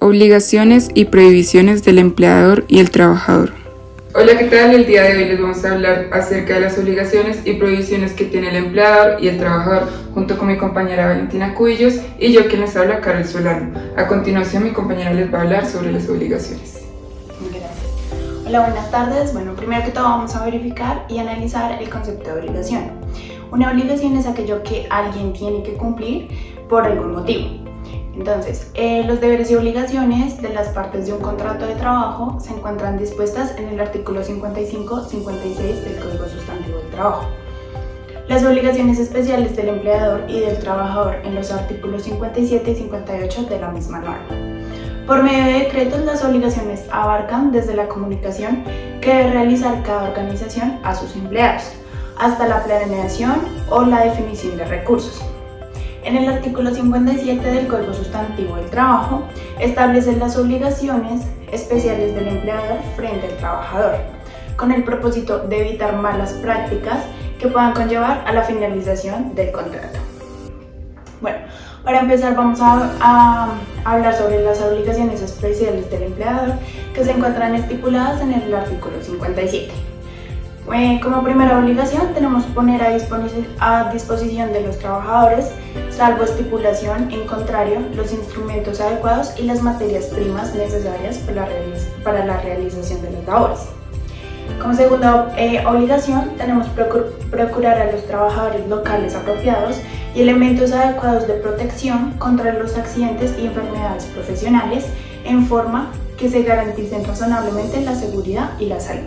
Obligaciones y prohibiciones del empleador y el trabajador. Hola, ¿qué tal? El día de hoy les vamos a hablar acerca de las obligaciones y prohibiciones que tiene el empleador y el trabajador, junto con mi compañera Valentina Cubillos y yo, quien les habla, Carol Solano. A continuación, mi compañera les va a hablar sobre las obligaciones. Gracias. Hola, buenas tardes. Bueno, primero que todo vamos a verificar y analizar el concepto de obligación. Una obligación es aquello que alguien tiene que cumplir por algún motivo. Entonces, los deberes y obligaciones de las partes de un contrato de trabajo se encuentran dispuestas en el artículo 55-56 del Código Sustantivo del Trabajo. Las obligaciones especiales del empleador y del trabajador en los artículos 57 y 58 de la misma norma. Por medio de decretos, las obligaciones abarcan desde la comunicación que debe realizar cada organización a sus empleados, hasta la planeación o la definición de recursos. En el artículo 57 del Código Sustantivo del Trabajo establecen las obligaciones especiales del empleador frente al trabajador, con el propósito de evitar malas prácticas que puedan conllevar a la finalización del contrato. Bueno, para empezar vamos a hablar sobre las obligaciones especiales del empleador que se encuentran estipuladas en el artículo 57. Como primera obligación tenemos poner a disposición de los trabajadores, salvo estipulación en contrario, los instrumentos adecuados y las materias primas necesarias para la realización de las labores. Como segunda obligación tenemos procurar a los trabajadores locales apropiados y elementos adecuados de protección contra los accidentes y enfermedades profesionales en forma que se garanticen razonablemente la seguridad y la salud.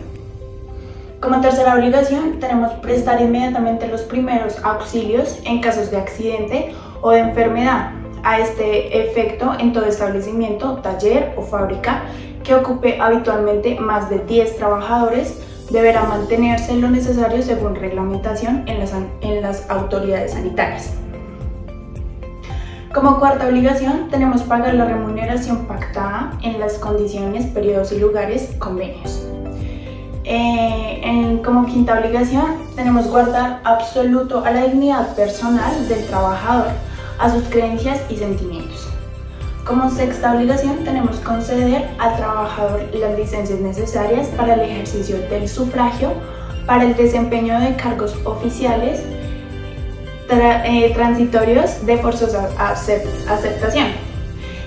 Como tercera obligación, tenemos prestar inmediatamente los primeros auxilios en casos de accidente o de enfermedad. A este efecto, en todo establecimiento, taller o fábrica que ocupe habitualmente más de 10 trabajadores, deberá mantenerse lo necesario según reglamentación en las autoridades sanitarias. Como cuarta obligación, tenemos pagar la remuneración pactada en las condiciones, periodos y lugares, convenios. Como quinta obligación, tenemos guardar absoluto a la dignidad personal del trabajador, a sus creencias y sentimientos. Como sexta obligación, tenemos conceder al trabajador las licencias necesarias para el ejercicio del sufragio, para el desempeño de cargos oficiales transitorios de forzosa aceptación.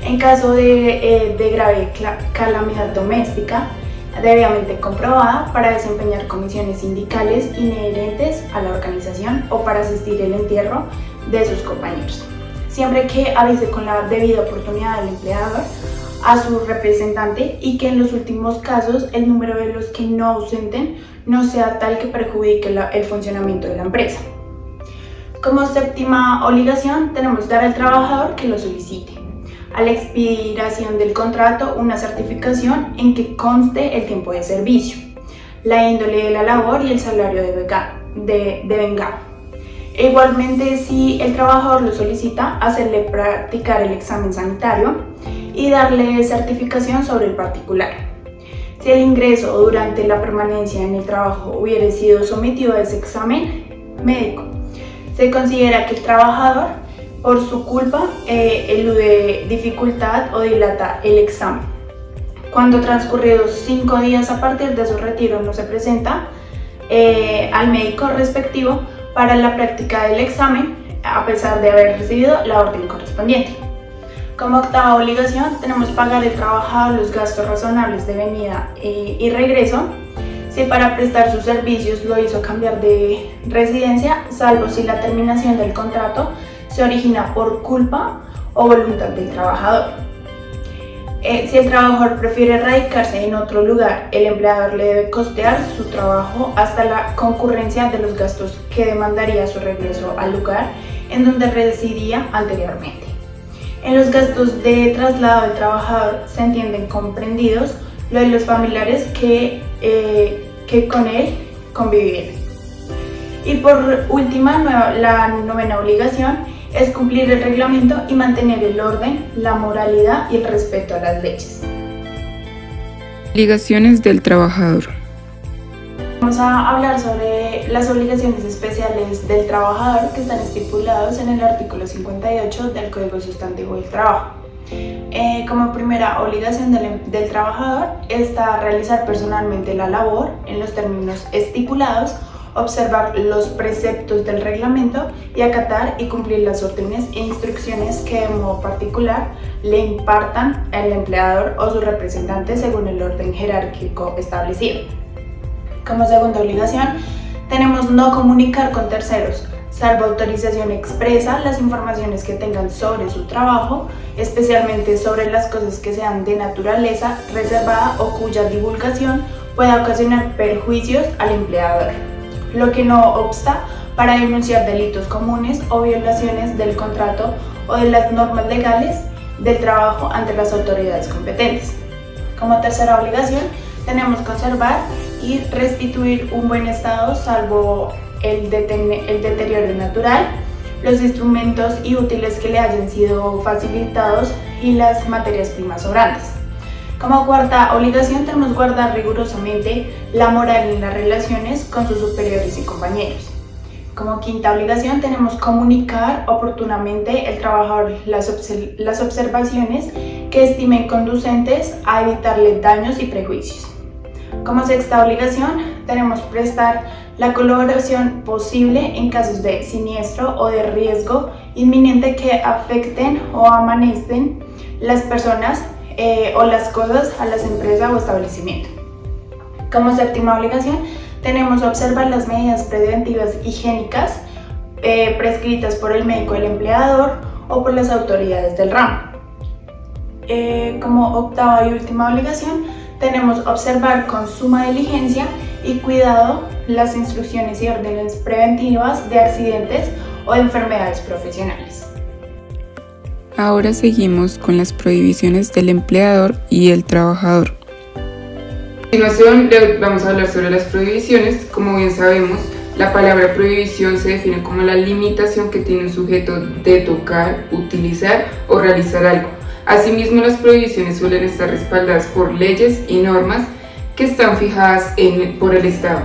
En caso de grave calamidad doméstica, debidamente comprobada, para desempeñar comisiones sindicales inherentes a la organización o para asistir el entierro de sus compañeros, siempre que avise con la debida oportunidad del empleador a su representante y que en los últimos casos el número de los que no ausenten no sea tal que perjudique el funcionamiento de la empresa. Como séptima obligación tenemos dar al trabajador que lo solicite. A la expiración del contrato, una certificación en que conste el tiempo de servicio, la índole de la labor y el salario devengado. Igualmente, si el trabajador lo solicita, hacerle practicar el examen sanitario y darle certificación sobre el particular. Si el ingreso durante la permanencia en el trabajo hubiera sido sometido a ese examen médico, se considera que el trabajador por su culpa elude dificultad o dilata el examen. Cuando transcurridos 5 días a partir de su retiro no se presenta al médico respectivo para la práctica del examen, a pesar de haber recibido la orden correspondiente. Como octava obligación tenemos pagar al trabajador los gastos razonables de venida y regreso, si para prestar sus servicios lo hizo cambiar de residencia, salvo si la terminación del contrato se origina por culpa o voluntad del trabajador. Si el trabajador prefiere radicarse en otro lugar, el empleador le debe costear su trabajo hasta la concurrencia de los gastos que demandaría su regreso al lugar en donde residía anteriormente. En los gastos de traslado del trabajador se entienden comprendidos lo de los familiares que con él convivieron. Y por última, la novena obligación es cumplir el reglamento y mantener el orden, la moralidad y el respeto a las leyes. Obligaciones del trabajador. Vamos a hablar sobre las obligaciones especiales del trabajador que están estipulados en el artículo 58 del Código Sustantivo del Trabajo. Como primera obligación del trabajador está realizar personalmente la labor en los términos estipulados, observar los preceptos del reglamento y acatar y cumplir las órdenes e instrucciones que de modo particular le impartan el empleador o su representante según el orden jerárquico establecido. Como segunda obligación, tenemos no comunicar con terceros, salvo autorización expresa, las informaciones que tengan sobre su trabajo, especialmente sobre las cosas que sean de naturaleza reservada o cuya divulgación pueda ocasionar perjuicios al empleador, lo que no obsta para denunciar delitos comunes o violaciones del contrato o de las normas legales del trabajo ante las autoridades competentes. Como tercera obligación, tenemos conservar y restituir un buen estado, salvo el deterioro natural, los instrumentos y útiles que le hayan sido facilitados y las materias primas sobrantes. Como cuarta obligación, tenemos guardar rigurosamente la moral en las relaciones con sus superiores y compañeros. Como quinta obligación, tenemos comunicar oportunamente el trabajador las observaciones que estimen conducentes a evitarle daños y prejuicios. Como sexta obligación, tenemos prestar la colaboración posible en casos de siniestro o de riesgo inminente que afecten o amenacen las personas o las cosas a las empresas o establecimiento. Como séptima obligación, tenemos observar las medidas preventivas higiénicas prescritas por el médico del empleador o por las autoridades del ramo. Como octava y última obligación, tenemos observar con suma diligencia y cuidado las instrucciones y órdenes preventivas de accidentes o de enfermedades profesionales. Ahora seguimos con las prohibiciones del empleador y el trabajador. A continuación vamos a hablar sobre las prohibiciones. Como bien sabemos, la palabra prohibición se define como la limitación que tiene un sujeto de tocar, utilizar o realizar algo. Asimismo, las prohibiciones suelen estar respaldadas por leyes y normas que están fijadas por el Estado,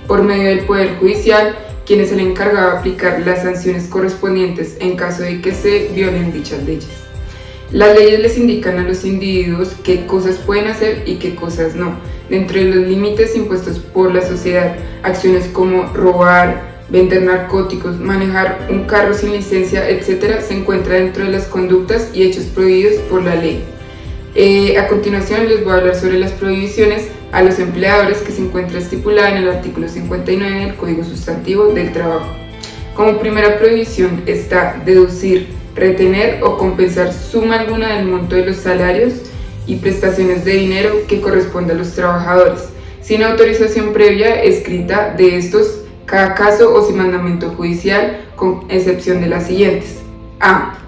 por medio del Poder Judicial, quien es el encargado de aplicar las sanciones correspondientes en caso de que se violen dichas leyes. Las leyes les indican a los individuos qué cosas pueden hacer y qué cosas no, dentro de los límites impuestos por la sociedad. Acciones como robar, vender narcóticos, manejar un carro sin licencia, etc. se encuentra dentro de las conductas y hechos prohibidos por la ley. A continuación les voy a hablar sobre las prohibiciones a los empleadores que se encuentra estipulada en el artículo 59 del Código Sustantivo del Trabajo. Como primera prohibición está deducir, retener o compensar suma alguna del monto de los salarios y prestaciones de dinero que corresponde a los trabajadores, sin autorización previa escrita de estos cada caso o sin mandamiento judicial, con excepción de las siguientes. A.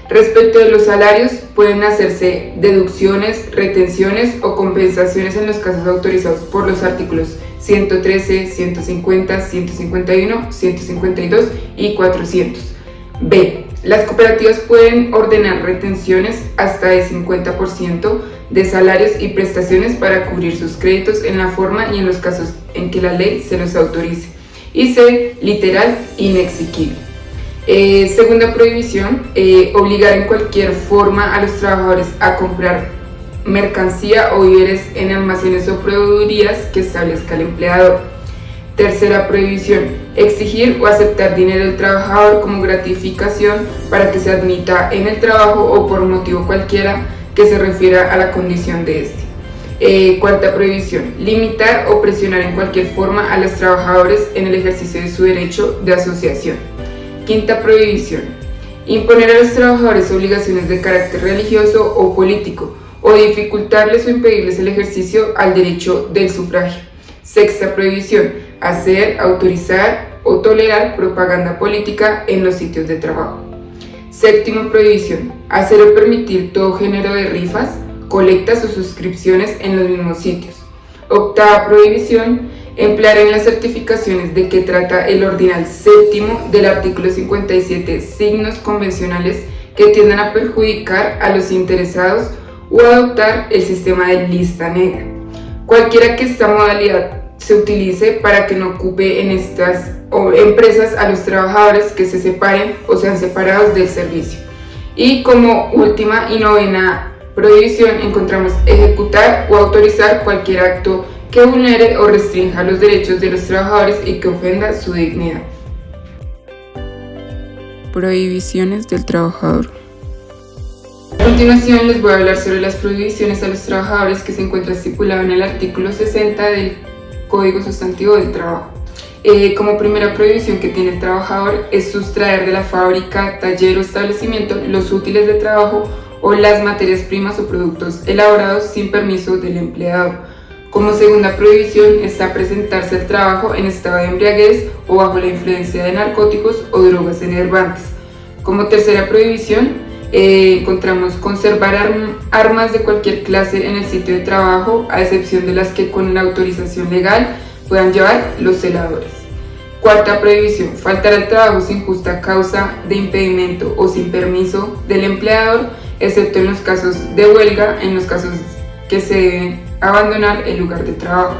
Respecto de los salarios, pueden hacerse deducciones, retenciones o compensaciones en los casos autorizados por los artículos 113, 150, 151, 152 y 400. B. Las cooperativas pueden ordenar retenciones hasta de 50% de salarios y prestaciones para cubrir sus créditos en la forma y en los casos en que la ley se los autorice. Y C. Literal, inexequible. Segunda prohibición, obligar en cualquier forma a los trabajadores a comprar mercancía o víveres en almacenes o proveedurías que establezca el empleador. Tercera prohibición, exigir o aceptar dinero del trabajador como gratificación para que se admita en el trabajo o por motivo cualquiera que se refiera a la condición de este. Cuarta prohibición, limitar o presionar en cualquier forma a los trabajadores en el ejercicio de su derecho de asociación. Quinta prohibición, imponer a los trabajadores obligaciones de carácter religioso o político o dificultarles o impedirles el ejercicio al derecho del sufragio. Sexta prohibición, hacer, autorizar o tolerar propaganda política en los sitios de trabajo. Séptima prohibición, hacer o permitir todo género de rifas, colectas o suscripciones en los mismos sitios. Octava prohibición, emplear en las certificaciones de que trata el ordinal séptimo del artículo 57 signos convencionales que tiendan a perjudicar a los interesados o adoptar el sistema de lista negra, cualquiera que esta modalidad se utilice para que no ocupe en estas empresas a los trabajadores que se separen o sean separados del servicio. Y como última y novena prohibición encontramos ejecutar o autorizar cualquier acto que vulnere o restrinja los derechos de los trabajadores y que ofenda su dignidad. Prohibiciones del trabajador. A continuación les voy a hablar sobre las prohibiciones a los trabajadores que se encuentra estipulado en el artículo 60 del Código Sustantivo del Trabajo. Como primera prohibición que tiene el trabajador es sustraer de la fábrica, taller o establecimiento los útiles de trabajo o las materias primas o productos elaborados sin permiso del empleador. Como segunda prohibición está presentarse al trabajo en estado de embriaguez o bajo la influencia de narcóticos o drogas enervantes. Como tercera prohibición encontramos conservar armas de cualquier clase en el sitio de trabajo, a excepción de las que con la autorización legal puedan llevar los celadores. Cuarta prohibición, faltar al trabajo sin justa causa de impedimento o sin permiso del empleador, excepto en los casos de huelga, en los casos que se debe abandonar el lugar de trabajo.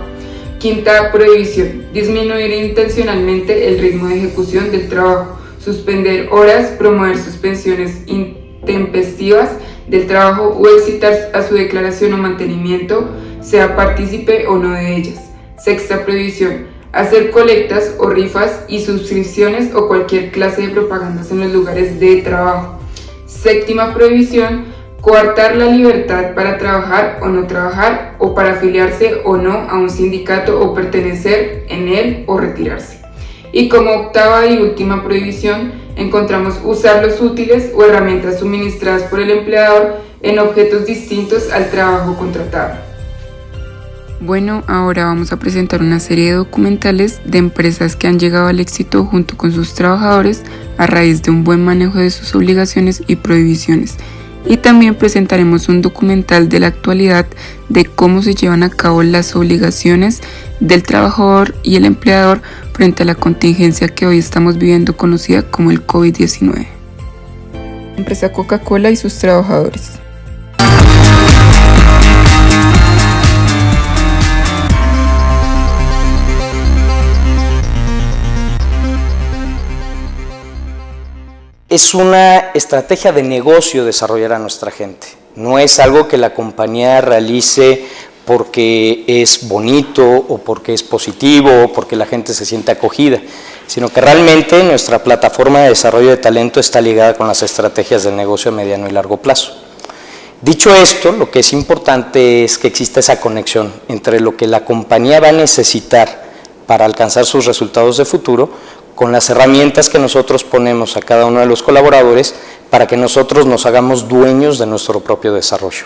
Quinta prohibición, disminuir intencionalmente el ritmo de ejecución del trabajo, suspender horas, promover suspensiones intempestivas del trabajo o excitar a su declaración o mantenimiento, sea partícipe o no de ellas. Sexta prohibición, hacer colectas o rifas y suscripciones o cualquier clase de propagandas en los lugares de trabajo. Séptima prohibición, coartar la libertad para trabajar o no trabajar o para afiliarse o no a un sindicato o pertenecer en él o retirarse. Y como octava y última prohibición encontramos usar los útiles o herramientas suministradas por el empleador en objetos distintos al trabajo contratado. Bueno, ahora vamos a presentar una serie de documentales de empresas que han llegado al éxito junto con sus trabajadores a raíz de un buen manejo de sus obligaciones y prohibiciones. Y también presentaremos un documental de la actualidad de cómo se llevan a cabo las obligaciones del trabajador y el empleador frente a la contingencia que hoy estamos viviendo conocida como el COVID-19. Empresa Coca-Cola y sus trabajadores. Es una estrategia de negocio desarrollar a nuestra gente. No es algo que la compañía realice porque es bonito o porque es positivo o porque la gente se siente acogida, sino que realmente nuestra plataforma de desarrollo de talento está ligada con las estrategias del negocio a mediano y largo plazo. Dicho esto, lo que es importante es que exista esa conexión entre lo que la compañía va a necesitar para alcanzar sus resultados de futuro con las herramientas que nosotros ponemos a cada uno de los colaboradores para que nosotros nos hagamos dueños de nuestro propio desarrollo.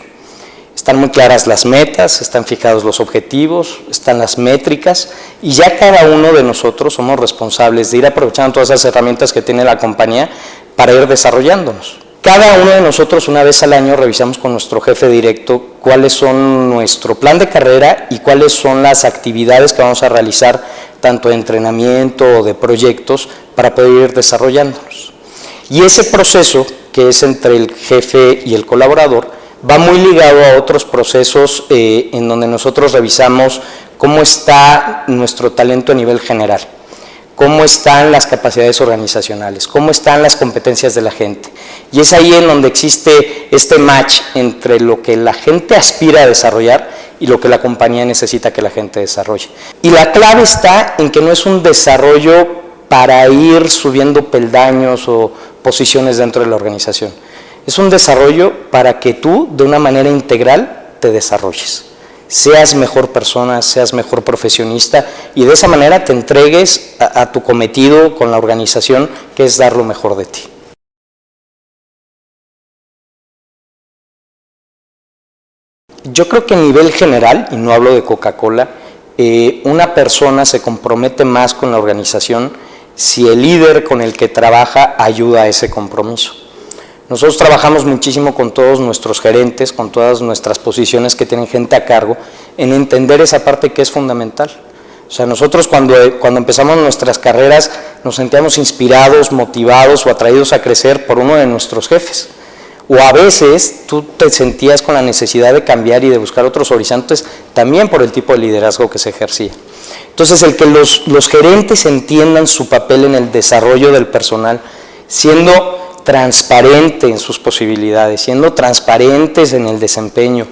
Están muy claras las metas, están fijados los objetivos, están las métricas y ya cada uno de nosotros somos responsables de ir aprovechando todas esas herramientas que tiene la compañía para ir desarrollándonos. Cada uno de nosotros una vez al año revisamos con nuestro jefe directo cuáles son nuestro plan de carrera y cuáles son las actividades que vamos a realizar tanto de entrenamiento o de proyectos para poder ir desarrollándonos. Y ese proceso que es entre el jefe y el colaborador va muy ligado a otros procesos en donde nosotros revisamos cómo está nuestro talento a nivel general, cómo están las capacidades organizacionales, cómo están las competencias de la gente. Y es ahí en donde existe este match entre lo que la gente aspira a desarrollar y lo que la compañía necesita que la gente desarrolle. Y la clave está en que no es un desarrollo para ir subiendo peldaños o posiciones dentro de la organización. Es un desarrollo para que tú, de una manera integral, te desarrolles. Seas mejor persona, seas mejor profesionista y de esa manera te entregues a tu cometido con la organización, que es dar lo mejor de ti. Yo creo que a nivel general, y no hablo de Coca-Cola, una persona se compromete más con la organización si el líder con el que trabaja ayuda a ese compromiso. Nosotros trabajamos muchísimo con todos nuestros gerentes, con todas nuestras posiciones que tienen gente a cargo, en entender esa parte que es fundamental. O sea, nosotros cuando empezamos nuestras carreras nos sentíamos inspirados, motivados o atraídos a crecer por uno de nuestros jefes. O a veces tú te sentías con la necesidad de cambiar y de buscar otros horizontes también por el tipo de liderazgo que se ejercía. Entonces, el que los gerentes entiendan su papel en el desarrollo del personal, siendo transparente en sus posibilidades, siendo transparentes en el desempeño,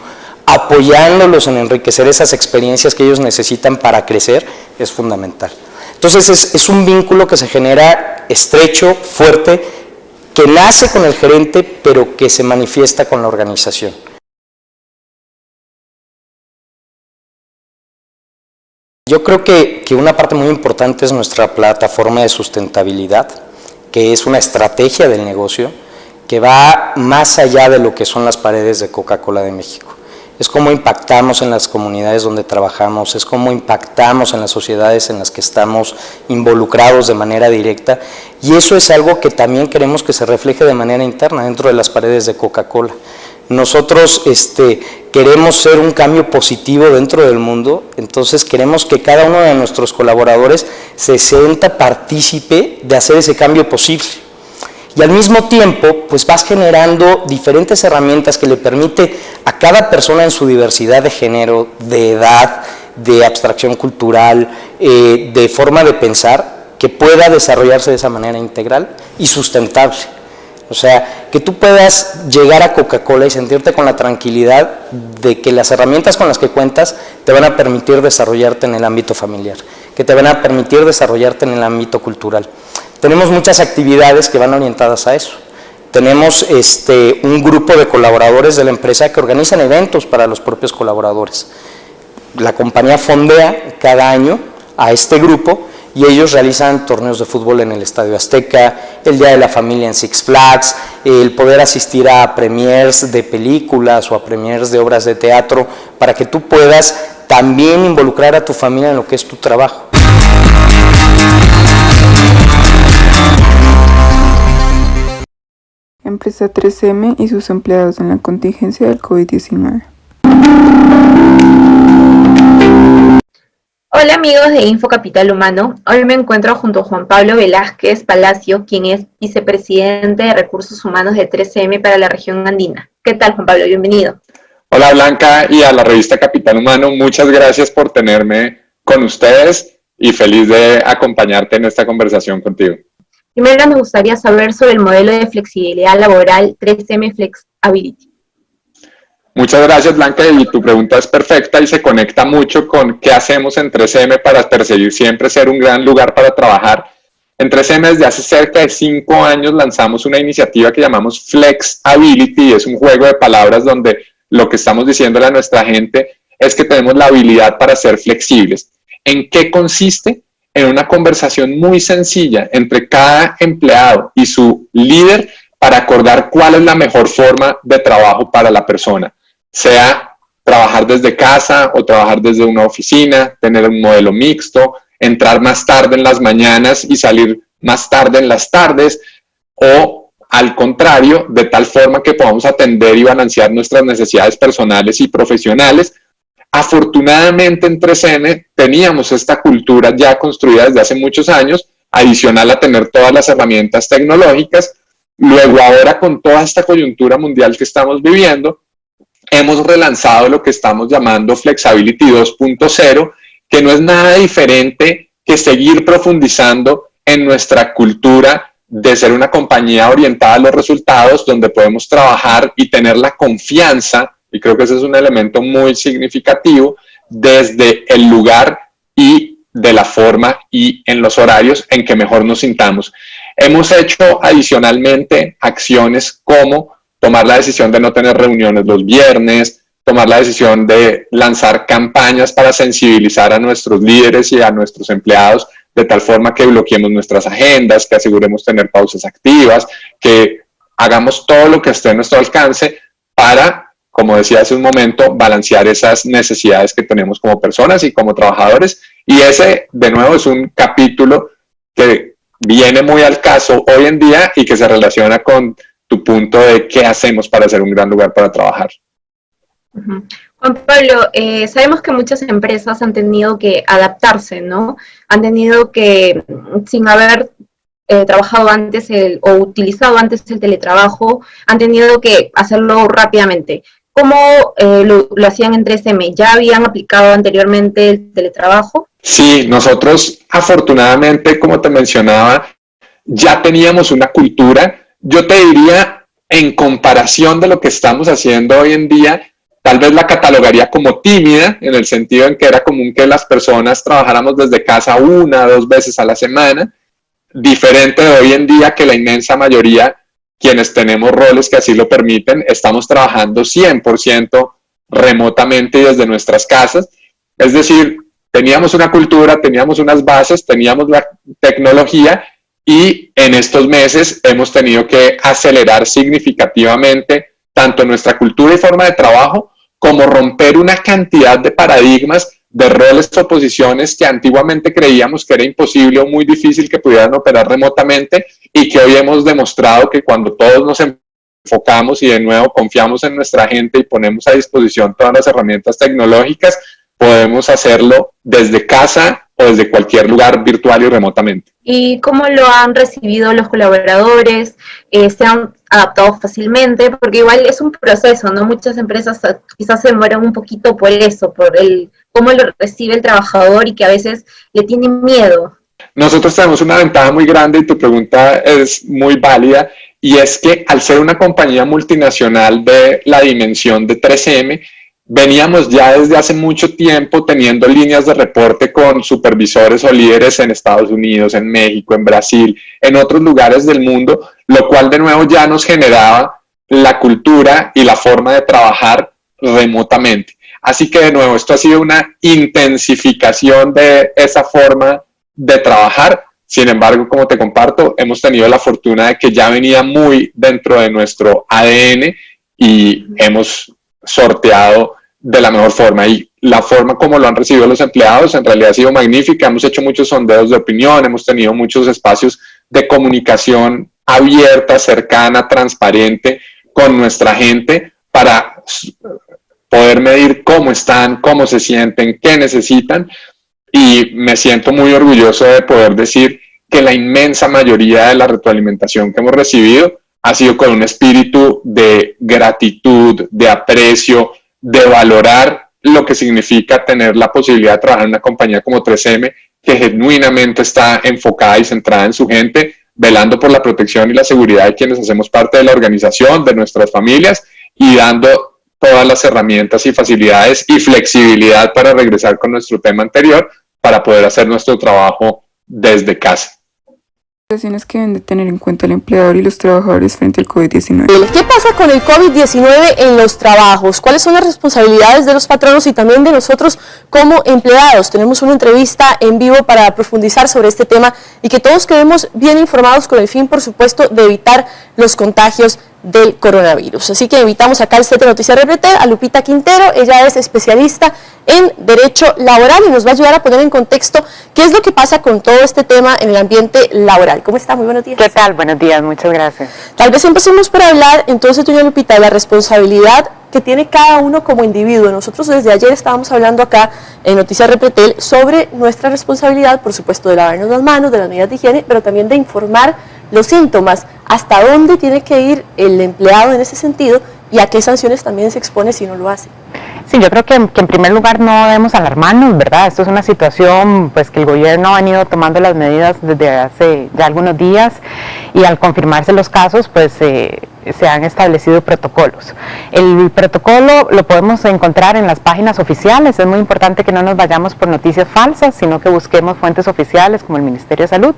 apoyándolos en enriquecer esas experiencias que ellos necesitan para crecer, es fundamental. Entonces es un vínculo que se genera estrecho, fuerte, que nace con el gerente, pero que se manifiesta con la organización. Yo creo que una parte muy importante es nuestra plataforma de sustentabilidad, que es una estrategia del negocio que va más allá de lo que son las paredes de Coca-Cola de México. Es cómo impactamos en las comunidades donde trabajamos, es cómo impactamos en las sociedades en las que estamos involucrados de manera directa, y eso es algo que también queremos que se refleje de manera interna dentro de las paredes de Coca-Cola. Nosotros queremos ser un cambio positivo dentro del mundo, entonces queremos que cada uno de nuestros colaboradores se sienta partícipe de hacer ese cambio posible. Y al mismo tiempo, pues vas generando diferentes herramientas que le permite a cada persona en su diversidad de género, de edad, de abstracción cultural, de forma de pensar, que pueda desarrollarse de esa manera integral y sustentable. O sea, que tú puedas llegar a Coca-Cola y sentirte con la tranquilidad de que las herramientas con las que cuentas te van a permitir desarrollarte en el ámbito familiar, que te van a permitir desarrollarte en el ámbito cultural. Tenemos muchas actividades que van orientadas a eso. Tenemos un grupo de colaboradores de la empresa que organizan eventos para los propios colaboradores. La compañía fondea cada año a este grupo y ellos realizan torneos de fútbol en el Estadio Azteca, el Día de la Familia en Six Flags, el poder asistir a premiers de películas o a premiers de obras de teatro para que tú puedas también involucrar a tu familia en lo que es tu trabajo. Empresa 3M y sus empleados en la contingencia del COVID-19. Hola amigos de Info Capital Humano, hoy me encuentro junto a Juan Pablo Velázquez Palacio, quien es vicepresidente de Recursos Humanos de 3M para la región andina. ¿Qué tal, Juan Pablo? Bienvenido. Hola Blanca y a la revista Capital Humano, muchas gracias por tenerme con ustedes y feliz de acompañarte en esta conversación contigo. Primero me gustaría saber sobre el modelo de flexibilidad laboral 3M Flexability. Muchas gracias Blanca, y tu pregunta es perfecta y se conecta mucho con qué hacemos en 3M para perseguir siempre ser un gran lugar para trabajar. En 3M desde hace cerca de 5 años lanzamos una iniciativa que llamamos Flexability, es un juego de palabras donde lo que estamos diciéndole a nuestra gente es que tenemos la habilidad para ser flexibles. ¿En qué consiste? En una conversación muy sencilla entre cada empleado y su líder para acordar cuál es la mejor forma de trabajo para la persona, sea trabajar desde casa o trabajar desde una oficina, tener un modelo mixto, entrar más tarde en las mañanas y salir más tarde en las tardes, o al contrario, de tal forma que podamos atender y balancear nuestras necesidades personales y profesionales. Afortunadamente en 3M teníamos esta cultura ya construida desde hace muchos años, adicional a tener todas las herramientas tecnológicas. Luego ahora con toda esta coyuntura mundial que estamos viviendo, hemos relanzado lo que estamos llamando Flexability 2.0, que no es nada diferente que seguir profundizando en nuestra cultura de ser una compañía orientada a los resultados, donde podemos trabajar y tener la confianza, y creo que ese es un elemento muy significativo, desde el lugar y de la forma y en los horarios en que mejor nos sintamos. Hemos hecho adicionalmente acciones como tomar la decisión de no tener reuniones los viernes, tomar la decisión de lanzar campañas para sensibilizar a nuestros líderes y a nuestros empleados de tal forma que bloqueemos nuestras agendas, que aseguremos tener pausas activas, que hagamos todo lo que esté a nuestro alcance para, como decía hace un momento, balancear esas necesidades que tenemos como personas y como trabajadores. Y ese, de nuevo, es un capítulo que viene muy al caso hoy en día y que se relaciona con tu punto de qué hacemos para ser un gran lugar para trabajar. Uh-huh. Juan Pablo, sabemos que muchas empresas han tenido que adaptarse, ¿no? Han tenido que, sin haber trabajado antes o utilizado antes el teletrabajo, han tenido que hacerlo rápidamente. ¿Cómo lo hacían en 3M? ¿Ya habían aplicado anteriormente el teletrabajo? Sí, nosotros afortunadamente, como te mencionaba, ya teníamos una cultura yo te diría, en comparación de lo que estamos haciendo hoy en día, tal vez la catalogaría como tímida, en el sentido en que era común que las personas trabajáramos desde casa 1 o 2 veces a la semana, diferente de hoy en día que la inmensa mayoría, quienes tenemos roles que así lo permiten, estamos trabajando 100% remotamente y desde nuestras casas. Es decir, teníamos una cultura, teníamos unas bases, teníamos la tecnología y en estos meses hemos tenido que acelerar significativamente tanto nuestra cultura y forma de trabajo como romper una cantidad de paradigmas, de roles o posiciones que antiguamente creíamos que era imposible o muy difícil que pudieran operar remotamente y que hoy hemos demostrado que cuando todos nos enfocamos y de nuevo confiamos en nuestra gente y ponemos a disposición todas las herramientas tecnológicas, podemos hacerlo desde casa o desde cualquier lugar virtual y remotamente. ¿Y cómo lo han recibido los colaboradores? ¿Se han adaptado fácilmente? Porque igual es un proceso, ¿no? Muchas empresas quizás se demoran un poquito por eso, por el cómo lo recibe el trabajador y que a veces le tienen miedo. Nosotros tenemos una ventaja muy grande y tu pregunta es muy válida, y es que al ser una compañía multinacional de la dimensión de 3M, veníamos ya desde hace mucho tiempo teniendo líneas de reporte con supervisores o líderes en Estados Unidos, en México, en Brasil, en otros lugares del mundo, lo cual de nuevo ya nos generaba la cultura y la forma de trabajar remotamente. Así que de nuevo, esto ha sido una intensificación de esa forma de trabajar. Sin embargo, como te comparto, hemos tenido la fortuna de que ya venía muy dentro de nuestro ADN y hemos sorteado de la mejor forma, y la forma como lo han recibido los empleados en realidad ha sido magnífica. Hemos hecho muchos sondeos de opinión, hemos tenido muchos espacios de comunicación abierta, cercana, transparente con nuestra gente para poder medir cómo están, cómo se sienten, qué necesitan, y me siento muy orgulloso de poder decir que la inmensa mayoría de la retroalimentación que hemos recibido ha sido con un espíritu de gratitud, de aprecio, de valorar lo que significa tener la posibilidad de trabajar en una compañía como 3M, que genuinamente está enfocada y centrada en su gente, velando por la protección y la seguridad de quienes hacemos parte de la organización, de nuestras familias, y dando todas las herramientas y facilidades y flexibilidad para regresar con nuestro tema anterior, para poder hacer nuestro trabajo desde casa. Situaciones que deben de tener en cuenta el empleador y los trabajadores frente al COVID-19. ¿Qué pasa con el COVID-19 en los trabajos? ¿Cuáles son las responsabilidades de los patronos y también de nosotros como empleados? Tenemos una entrevista en vivo para profundizar sobre este tema y que todos quedemos bien informados con el fin, por supuesto, de evitar los contagios del coronavirus. Así que invitamos acá al set de Noticias RPT a Lupita Quintero. Ella es especialista en Derecho Laboral y nos va a ayudar a poner en contexto qué es lo que pasa con todo este tema en el ambiente laboral. ¿Cómo está? Muy buenos días. ¿Qué tal? Buenos días, muchas gracias. Tal vez empecemos por hablar, entonces, doña Lupita, de la responsabilidad que tiene cada uno como individuo. Nosotros desde ayer estábamos hablando acá en Noticias Repretel sobre nuestra responsabilidad, por supuesto, de lavarnos las manos, de las medidas de higiene, pero también de informar los síntomas, hasta dónde tiene que ir el empleado en ese sentido y a qué sanciones también se expone si no lo hace. Sí, yo creo que en primer lugar no debemos alarmarnos, ¿verdad? Esto es una situación pues que el gobierno ha venido tomando las medidas desde hace ya algunos días, y al confirmarse los casos pues se han establecido protocolos. El protocolo lo podemos encontrar en las páginas oficiales. Es muy importante que no nos vayamos por noticias falsas, sino que busquemos fuentes oficiales como el Ministerio de Salud.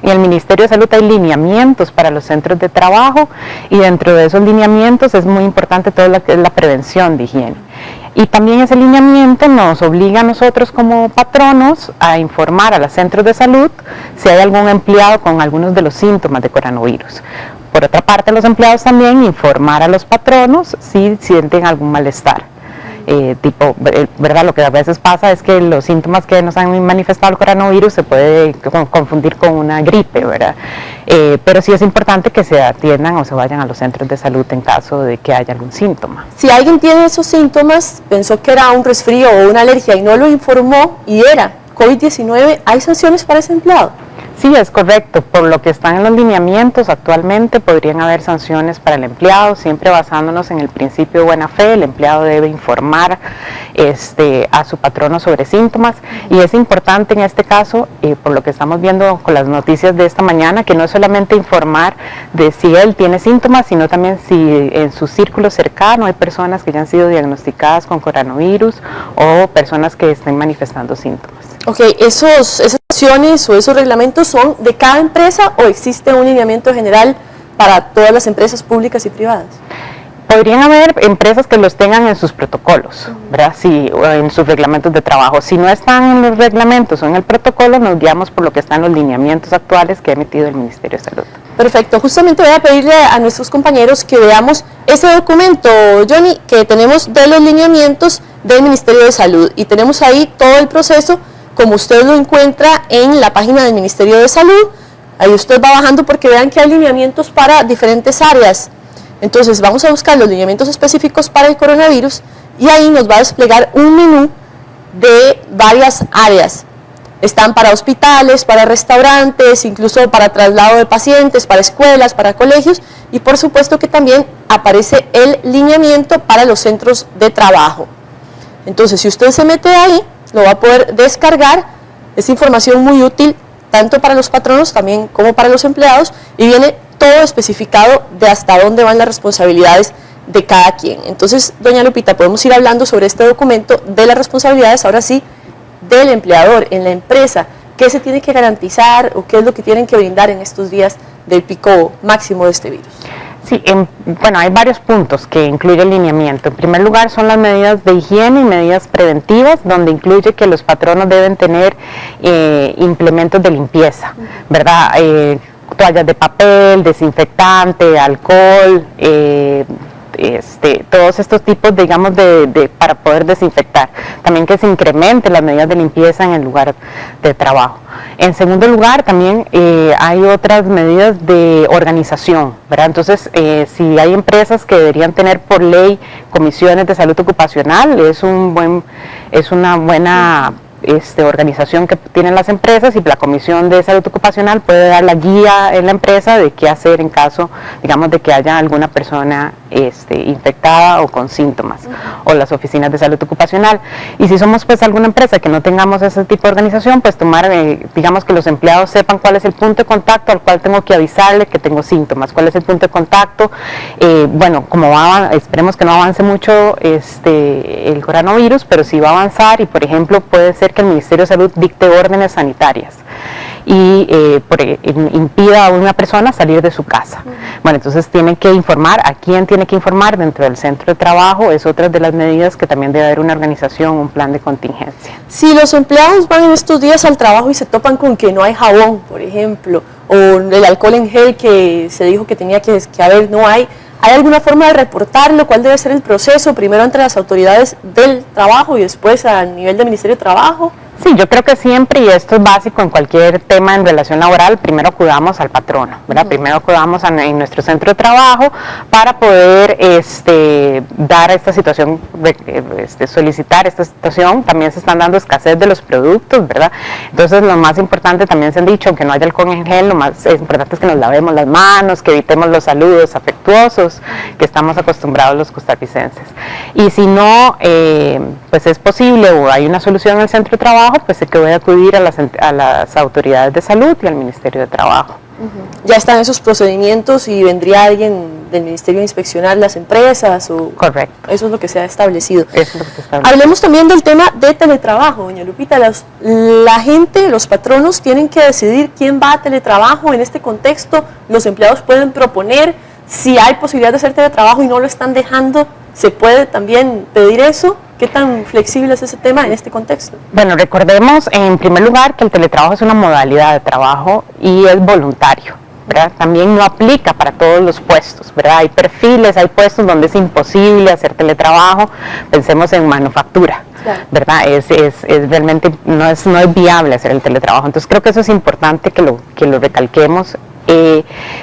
En el Ministerio de Salud hay lineamientos para los centros de trabajo, y dentro de esos lineamientos es muy importante todo lo que es la prevención de higiene. Y también ese lineamiento nos obliga a nosotros como patronos a informar a los centros de salud si hay algún empleado con algunos de los síntomas de coronavirus. Por otra parte, los empleados también informar a los patronos si sienten algún malestar. ¿Verdad? Lo que a veces pasa es que los síntomas que nos han manifestado el coronavirus se puede confundir con una gripe, ¿verdad? Pero sí es importante que se atiendan o se vayan a los centros de salud en caso de que haya algún síntoma. Si alguien tiene esos síntomas, pensó que era un resfrío o una alergia y no lo informó y era COVID-19, ¿hay sanciones para ese empleado? Sí, es correcto. Por lo que están en los lineamientos actualmente podrían haber sanciones para el empleado, siempre basándonos en el principio de buena fe. El empleado debe informar a su patrono sobre síntomas, y es importante en este caso, por lo que estamos viendo con las noticias de esta mañana, que no es solamente informar de si él tiene síntomas, sino también si en su círculo cercano hay personas que ya han sido diagnosticadas con coronavirus o personas que estén manifestando síntomas. Ok, esas acciones o esos reglamentos son de cada empresa, o existe un lineamiento general para todas las empresas públicas y privadas? Podrían haber empresas que los tengan en sus protocolos, ¿verdad? Sí, o en sus reglamentos de trabajo. Si no están en los reglamentos o en el protocolo, nos guiamos por lo que están los lineamientos actuales que ha emitido el Ministerio de Salud. Perfecto, justamente voy a pedirle a nuestros compañeros que veamos ese documento, Johnny, que tenemos de los lineamientos del Ministerio de Salud, y tenemos ahí todo el proceso como usted lo encuentra en la página del Ministerio de Salud. Ahí usted va bajando porque vean que hay lineamientos para diferentes áreas. Entonces vamos a buscar los lineamientos específicos para el coronavirus, y ahí nos va a desplegar un menú de varias áreas. Están para hospitales, para restaurantes, incluso para traslado de pacientes, para escuelas, para colegios, y por supuesto que también aparece el lineamiento para los centros de trabajo. Entonces, si usted se mete ahí, lo va a poder descargar. Es información muy útil tanto para los patronos también como para los empleados, y viene todo especificado de hasta dónde van las responsabilidades de cada quien. Entonces, doña Lupita, podemos ir hablando sobre este documento de las responsabilidades, ahora sí, del empleador en la empresa. ¿Qué se tiene que garantizar o qué es lo que tienen que brindar en estos días del pico máximo de este virus? Sí, bueno, hay varios puntos que incluye el lineamiento. En primer lugar, son las medidas de higiene y medidas preventivas, donde incluye que los patronos deben tener implementos de limpieza, ¿verdad? Toallas de papel, desinfectante, alcohol, todos estos tipos, digamos, para poder desinfectar. También que se incrementen las medidas de limpieza en el lugar de trabajo. En segundo lugar, también hay otras medidas de organización, ¿verdad? Entonces, si hay empresas que deberían tener por ley comisiones de salud ocupacional, es una buena organización que tienen las empresas, y la Comisión de Salud Ocupacional puede dar la guía en la empresa de qué hacer en caso, digamos, de que haya alguna persona infectada o con síntomas, o las oficinas de salud ocupacional. Y si somos pues alguna empresa que no tengamos ese tipo de organización, pues tomar, digamos, que los empleados sepan cuál es el punto de contacto al cual tengo que avisarle que tengo síntomas, cuál es el punto de contacto. Bueno, esperemos que no avance mucho el coronavirus, pero sí va a avanzar, y por ejemplo puede ser que el Ministerio de Salud dicte órdenes sanitarias y impida a una persona salir de su casa. Bueno, entonces tienen que informar. ¿A quién tiene que informar? Dentro del centro de trabajo. Es otra de las medidas que también debe haber una organización, un plan de contingencia. Si los empleados van en estos días al trabajo y se topan con que no hay jabón, por ejemplo, o el alcohol en gel que se dijo que tenía que haber, no hay, ¿hay alguna forma de reportarlo? ¿Cuál debe ser el proceso? Primero entre las autoridades del trabajo y después a nivel del Ministerio de Trabajo. Sí, yo creo que siempre, y esto es básico en cualquier tema en relación laboral, primero acudamos al patrono, ¿verdad? Primero acudamos en nuestro centro de trabajo para poder dar esta situación, solicitar esta situación. También se están dando escasez de los productos, ¿verdad? Entonces, lo más importante, también se han dicho, aunque no haya alcohol en gel, lo más importante es que nos lavemos las manos, que evitemos los saludos afectuosos que estamos acostumbrados los costarricenses. Y si no, pues es posible, o hay una solución en el centro de trabajo, pues se que voy a acudir a las autoridades de salud y al Ministerio de Trabajo. ¿Ya están esos procedimientos y vendría alguien del Ministerio a inspeccionar las empresas? Correcto. Eso es lo que se ha establecido. Eso es lo que se establecido. Hablemos también del tema de teletrabajo, doña Lupita. La gente, los patronos tienen que decidir quién va a teletrabajo en este contexto. Los empleados pueden proponer. Si hay posibilidad de hacer teletrabajo y no lo están dejando, ¿se puede también pedir eso? ¿Qué tan flexible es ese tema en este contexto? Bueno, recordemos en primer lugar que el teletrabajo es una modalidad de trabajo y es voluntario, ¿verdad? También no aplica para todos los puestos, ¿verdad? Hay perfiles, hay puestos donde es imposible hacer teletrabajo. Pensemos en manufactura, claro, ¿verdad? Es realmente no es viable hacer el teletrabajo. Entonces creo que eso es importante que lo recalquemos.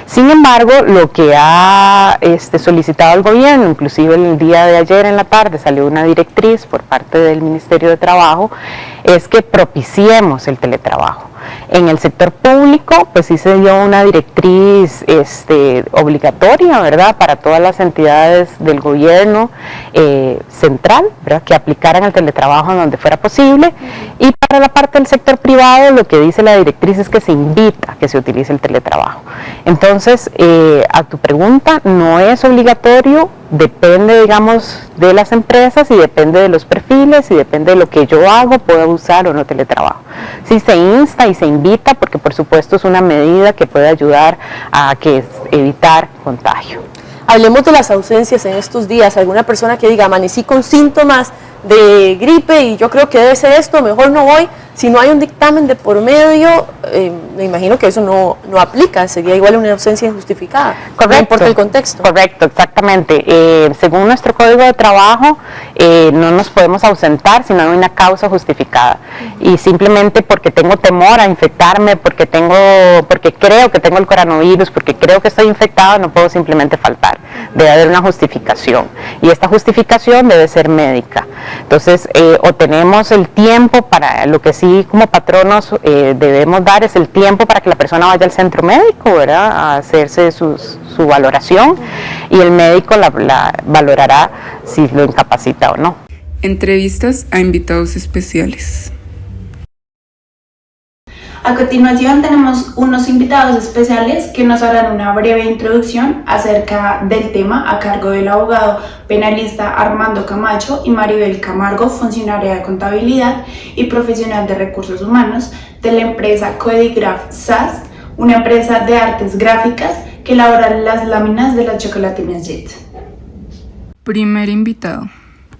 Sin embargo, lo que ha solicitado el gobierno, inclusive el día de ayer en la tarde salió una directriz por parte del Ministerio de Trabajo, es que propiciemos el teletrabajo. En el sector público, pues sí se dio una directriz obligatoria, ¿verdad?, para todas las entidades del gobierno central, ¿verdad?, que aplicaran el teletrabajo en donde fuera posible. Y para la parte del sector privado, lo que dice la directriz es que se invita a que se utilice el teletrabajo. Entonces, a tu pregunta, no es obligatorio, depende, digamos, de las empresas y depende de los perfiles y depende de lo que yo hago, puedo usar o no teletrabajo. Sí se insta y se invita porque por supuesto es una medida que puede ayudar a evitar contagio. Hablemos de las ausencias en estos días. Alguna persona que diga, amanecí con síntomas de gripe y yo creo que debe ser esto, mejor no voy. Si no hay un dictamen de por medio, me imagino que eso no aplica, sería igual una ausencia injustificada. Correcto, no importa el contexto. Correcto, exactamente. Según nuestro código de trabajo, no nos podemos ausentar si no hay una causa justificada. Y simplemente porque tengo temor a infectarme, porque creo que tengo el coronavirus, porque creo que estoy infectado, no puedo simplemente faltar. Debe haber una justificación. Y esta justificación debe ser médica. Entonces, o tenemos el tiempo para lo que sí como patronos debemos dar es el tiempo para que la persona vaya al centro médico, ¿verdad?, a hacerse su valoración y el médico la valorará si lo incapacita o no. Entrevistas a invitados especiales. A continuación tenemos unos invitados especiales que nos harán una breve introducción acerca del tema a cargo del abogado penalista Armando Camacho y Maribel Camargo, funcionaria de contabilidad y profesional de recursos humanos de la empresa Codigraph SAS, una empresa de artes gráficas que elabora las láminas de las chocolatinas Jet. Primer invitado.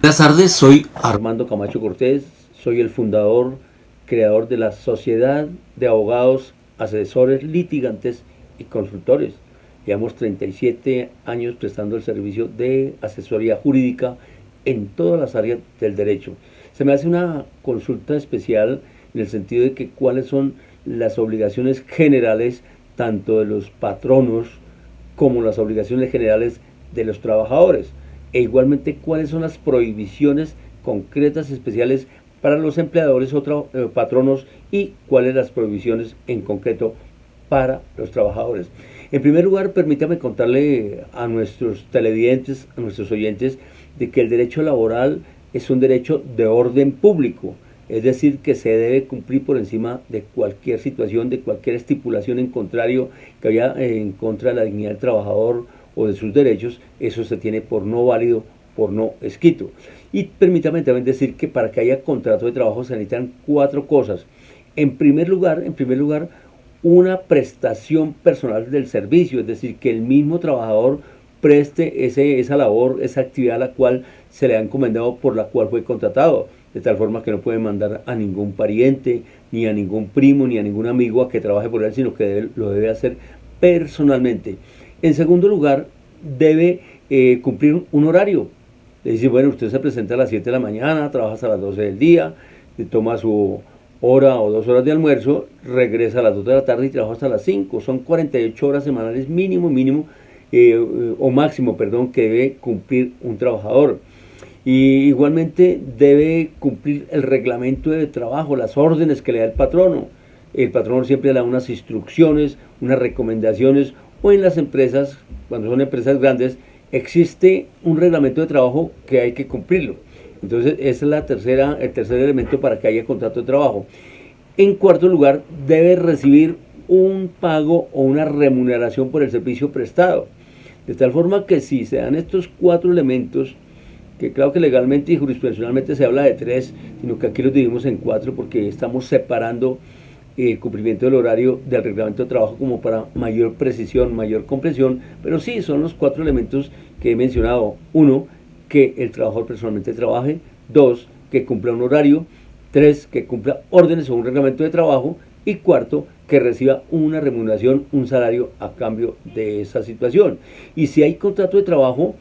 Buenas tardes, soy Armando Camacho Cortés, soy el fundador, creador de la Sociedad de Abogados, Asesores, Litigantes y Consultores. Llevamos 37 años prestando el servicio de asesoría jurídica en todas las áreas del derecho. Se me hace una consulta especial en el sentido de que cuáles son las obligaciones generales tanto de los patronos como las obligaciones generales de los trabajadores, e igualmente cuáles son las prohibiciones concretas especiales para los empleadores o patronos y cuáles las prohibiciones en concreto para los trabajadores. En primer lugar, permítame contarle a nuestros televidentes, a nuestros oyentes, de que el derecho laboral es un derecho de orden público, es decir, que se debe cumplir por encima de cualquier situación, de cualquier estipulación en contrario que haya en contra de la dignidad del trabajador o de sus derechos. Eso se tiene por no válido, por no escrito. Y permítame también decir que para que haya contrato de trabajo se necesitan 4 cosas. En primer lugar, una prestación personal del servicio, es decir, que el mismo trabajador preste esa labor, esa actividad a la cual se le ha encomendado, por la cual fue contratado, de tal forma que no puede mandar a ningún pariente, ni a ningún primo, ni a ningún amigo a que trabaje por él, sino que lo debe hacer personalmente. En segundo lugar, debe cumplir un horario. Le dice, bueno, usted se presenta a las 7 de la mañana, trabaja hasta las 12 del día, toma su hora o 2 horas de almuerzo, regresa a las 2 de la tarde y trabaja hasta las 5. Son 48 horas semanales mínimo, o máximo, que debe cumplir un trabajador. Y igualmente debe cumplir el reglamento de trabajo, las órdenes que le da el patrono. El patrono siempre le da unas instrucciones, unas recomendaciones, o en las empresas, cuando son empresas grandes, existe un reglamento de trabajo que hay que cumplirlo. Entonces, esa es el tercer elemento para que haya contrato de trabajo. En cuarto lugar, debe recibir un pago o una remuneración por el servicio prestado. De tal forma que si se dan estos 4 elementos, que claro que legalmente y jurisprudencialmente se habla de 3, sino que aquí los dividimos en 4 porque estamos separando el cumplimiento del horario del reglamento de trabajo como para mayor precisión, mayor comprensión, pero sí son los 4 elementos que he mencionado. 1, que el trabajador personalmente trabaje. 2, que cumpla un horario. 3, que cumpla órdenes o un reglamento de trabajo. Y 4, que reciba una remuneración, un salario a cambio de esa situación. Y si hay contrato de trabajo,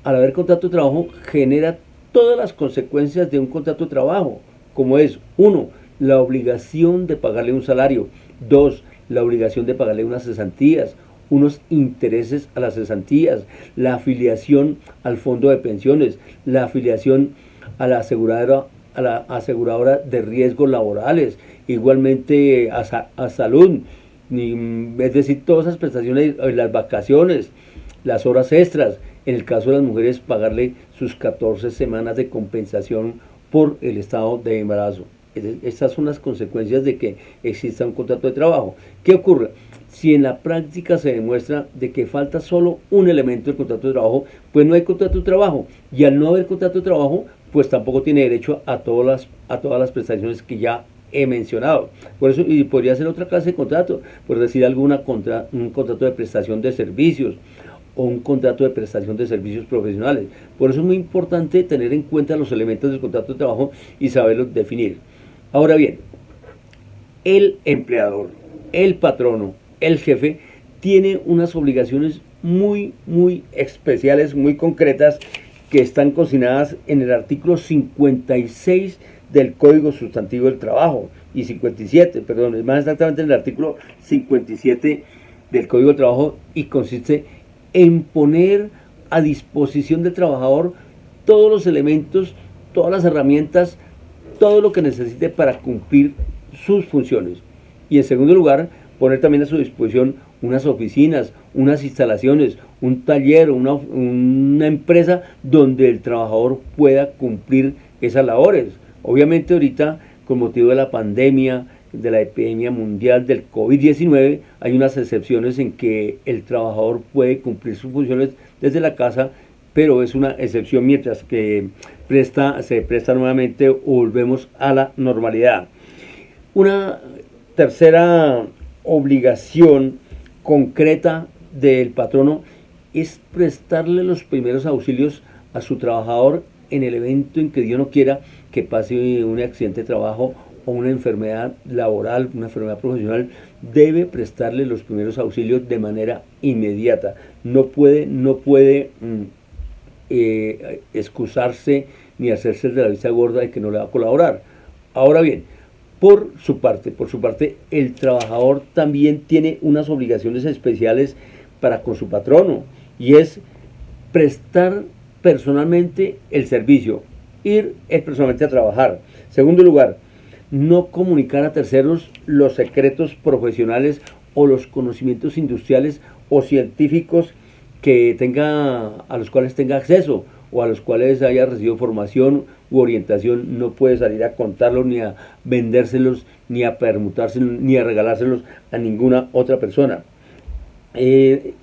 al haber contrato de trabajo genera todas las consecuencias de un contrato de trabajo, como es: 1, la obligación de pagarle un salario; 2, la obligación de pagarle unas cesantías, unos intereses a las cesantías, la afiliación al fondo de pensiones, la afiliación a la aseguradora a la aseguradora de riesgos laborales, igualmente a salud, es decir, todas esas prestaciones, las vacaciones, las horas extras, en el caso de las mujeres pagarle sus 14 semanas de compensación por el estado de embarazo. Estas son las consecuencias de que exista un contrato de trabajo. ¿Qué ocurre? Si en la práctica se demuestra de que falta solo un elemento del contrato de trabajo, pues no hay contrato de trabajo, y al no haber contrato de trabajo, pues tampoco tiene derecho a todas las prestaciones que ya he mencionado. Por eso, y podría ser otra clase de contrato, por decir un contrato de prestación de servicios o un contrato de prestación de servicios profesionales. Por eso es muy importante tener en cuenta los elementos del contrato de trabajo y saberlos definir. Ahora bien, el empleador, el patrono, el jefe, tiene unas obligaciones muy especiales, muy concretas, que están consignadas en el artículo 56 del Código Sustantivo del Trabajo, y 57, perdón, es más exactamente en el artículo 57 del Código del Trabajo, y consiste en poner a disposición del trabajador todos los elementos, todas las herramientas, todo lo que necesite para cumplir sus funciones. Y en segundo lugar, poner también a su disposición unas oficinas, unas instalaciones, un taller, una empresa donde el trabajador pueda cumplir esas labores. Obviamente ahorita, con motivo de la pandemia, de la epidemia mundial del COVID-19, hay unas excepciones en que el trabajador puede cumplir sus funciones desde la casa, pero es una excepción mientras que se presta nuevamente o volvemos a la normalidad. Una tercera obligación concreta del patrono es prestarle los primeros auxilios a su trabajador en el evento en que Dios no quiera que pase un accidente de trabajo o una enfermedad laboral, una enfermedad profesional. Debe prestarle los primeros auxilios de manera inmediata. No puede excusarse ni hacerse de la vista gorda de que no le va a colaborar. Ahora bien, por su parte, el trabajador también tiene unas obligaciones especiales para con su patrono, y es prestar personalmente el servicio, ir personalmente a trabajar. Segundo lugar, no comunicar a terceros los secretos profesionales o los conocimientos industriales o científicos a los cuales tenga acceso o a los cuales haya recibido formación u orientación. No puede salir a contarlos, ni a vendérselos, ni a permutárselos, ni a regalárselos a ninguna otra persona. El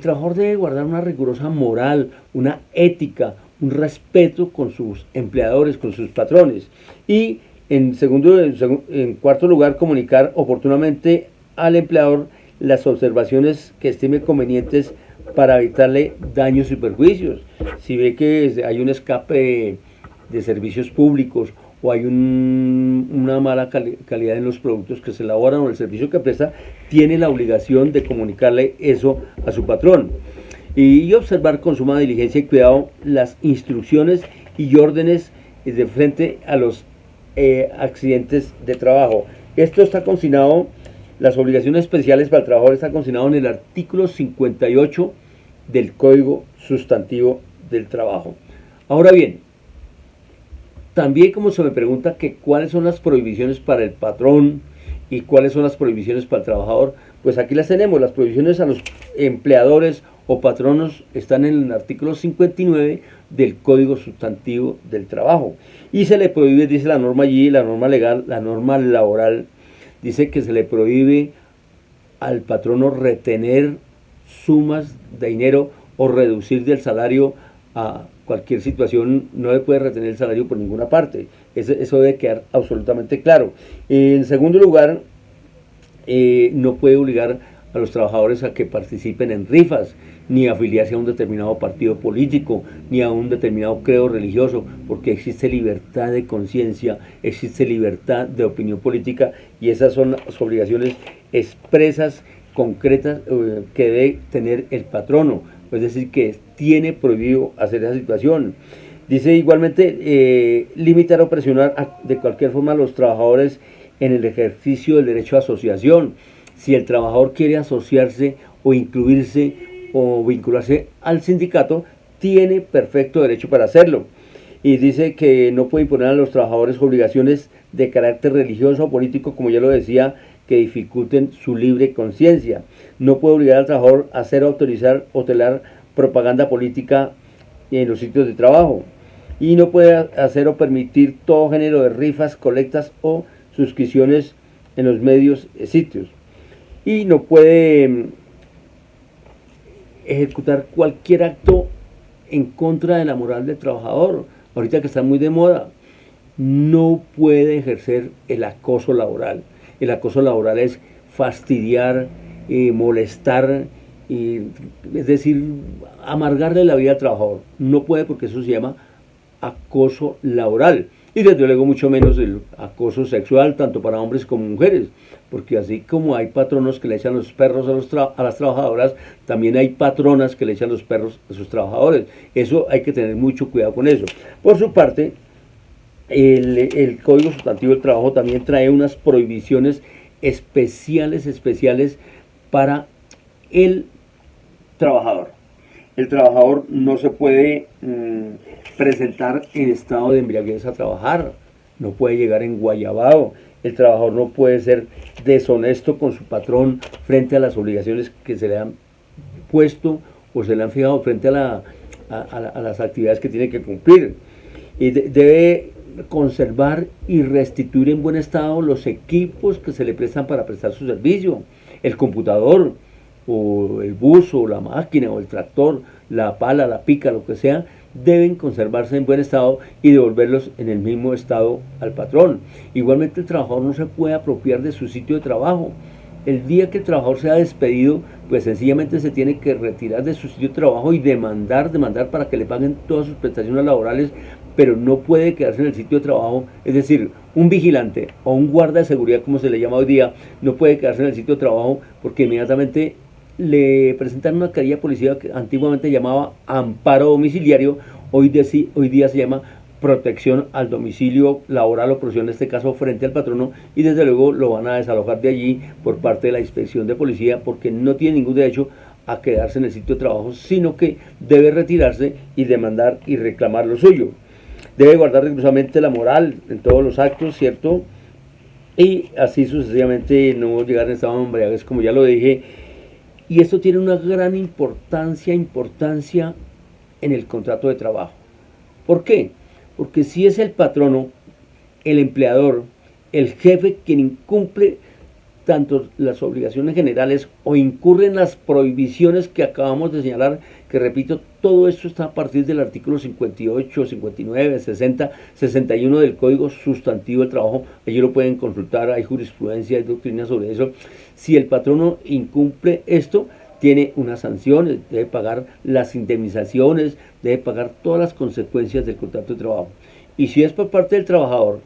trabajador debe guardar una rigurosa moral, una ética, un respeto con sus empleadores, con sus patrones. Y en cuarto lugar, comunicar oportunamente al empleador las observaciones que estime convenientes para evitarle daños y perjuicios. Si ve que hay un escape de servicios públicos o hay una mala calidad en los productos que se elaboran o el servicio que presta, tiene la obligación de comunicarle eso a su patrón. Y observar con suma diligencia y cuidado las instrucciones y órdenes de frente a los accidentes de trabajo. Esto está consignado, las obligaciones especiales para el trabajador está consignado en el artículo 58 del Código Sustantivo del Trabajo. Ahora bien, también como se me pregunta que cuáles son las prohibiciones para el patrón y cuáles son las prohibiciones para el trabajador, pues aquí las tenemos. Las prohibiciones a los empleadores o patronos están en el artículo 59 del Código Sustantivo del Trabajo, y se le prohíbe, dice la norma allí, la norma legal, la norma laboral, dice que se le prohíbe al patrono retener sumas de dinero o reducir del salario a cualquier situación. No le puede retener el salario por ninguna parte. Eso debe quedar absolutamente claro. En segundo lugar, no puede obligar a los trabajadores a que participen en rifas, ni afiliarse a un determinado partido político, ni a un determinado credo religioso, porque existe libertad de conciencia, existe libertad de opinión política, y esas son las obligaciones expresas, concretas, que debe tener el patrono. Es decir, que tiene prohibido hacer esa situación. Dice igualmente, limitar o presionar de cualquier forma a los trabajadores en el ejercicio del derecho a asociación. Si el trabajador quiere asociarse o incluirse o vincularse al sindicato, tiene perfecto derecho para hacerlo. y dice que no puede imponer a los trabajadores obligaciones de carácter religioso o político, como ya lo decía, que dificulten su libre conciencia. No puede obligar al trabajador a hacer, autorizar o tolerar propaganda política en los sitios de trabajo. Y no puede hacer o permitir todo género de rifas, colectas o suscripciones en los medios sitios. Y no puede ejecutar cualquier acto en contra de la moral del trabajador. Ahorita que está muy de moda, no puede ejercer el acoso laboral. El acoso laboral es fastidiar, molestar, es decir, amargarle la vida al trabajador. No puede, porque eso se llama acoso laboral. Y desde luego mucho menos el acoso sexual, tanto para hombres como mujeres, porque así como hay patronos que le echan los perros a las trabajadoras, también hay patronas que le echan los perros a sus trabajadores. Eso hay que tener mucho cuidado con eso. Por su parte, el Código Sustantivo del Trabajo también trae unas prohibiciones especiales para el trabajador. El trabajador no se puede presentar en estado de embriaguez a trabajar, no puede llegar enguayabado, el trabajador no puede ser deshonesto con su patrón frente a las obligaciones que se le han puesto o se le han fijado frente a las actividades que tiene que cumplir. Y debe conservar y restituir en buen estado los equipos que se le prestan para prestar su servicio, el computador, o el bus, o la máquina, o el tractor, la pala, la pica, lo que sea, deben conservarse en buen estado y devolverlos en el mismo estado al patrón. Igualmente el trabajador no se puede apropiar de su sitio de trabajo. El día que el trabajador sea despedido, pues sencillamente se tiene que retirar de su sitio de trabajo y demandar para que le paguen todas sus prestaciones laborales, pero no puede quedarse en el sitio de trabajo. Es decir, un vigilante o un guarda de seguridad, como se le llama hoy día, no puede quedarse en el sitio de trabajo porque inmediatamente le presentan una querella policial que antiguamente llamaba amparo domiciliario, hoy día se llama protección al domicilio laboral o profesional, en este caso frente al patrono, y desde luego lo van a desalojar de allí por parte de la inspección de policía, porque no tiene ningún derecho a quedarse en el sitio de trabajo, sino que debe retirarse y demandar y reclamar lo suyo. Debe guardar rigurosamente la moral en todos los actos, ¿cierto? Y así sucesivamente, no llegar en estado de embriaguez, como ya lo dije. Y esto tiene una gran importancia en el contrato de trabajo. ¿Por qué? Porque si es el patrono, el empleador, el jefe quien incumple tanto las obligaciones generales o incurre en las prohibiciones que acabamos de señalar, que repito, todo esto está a partir del artículo 58, 59, 60, 61 del Código Sustantivo del Trabajo. Allí lo pueden consultar, hay jurisprudencia, hay doctrina sobre eso. Si el patrono incumple esto, tiene unas sanciones, debe pagar las indemnizaciones, debe pagar todas las consecuencias del contrato de trabajo. Y si es por parte del trabajador,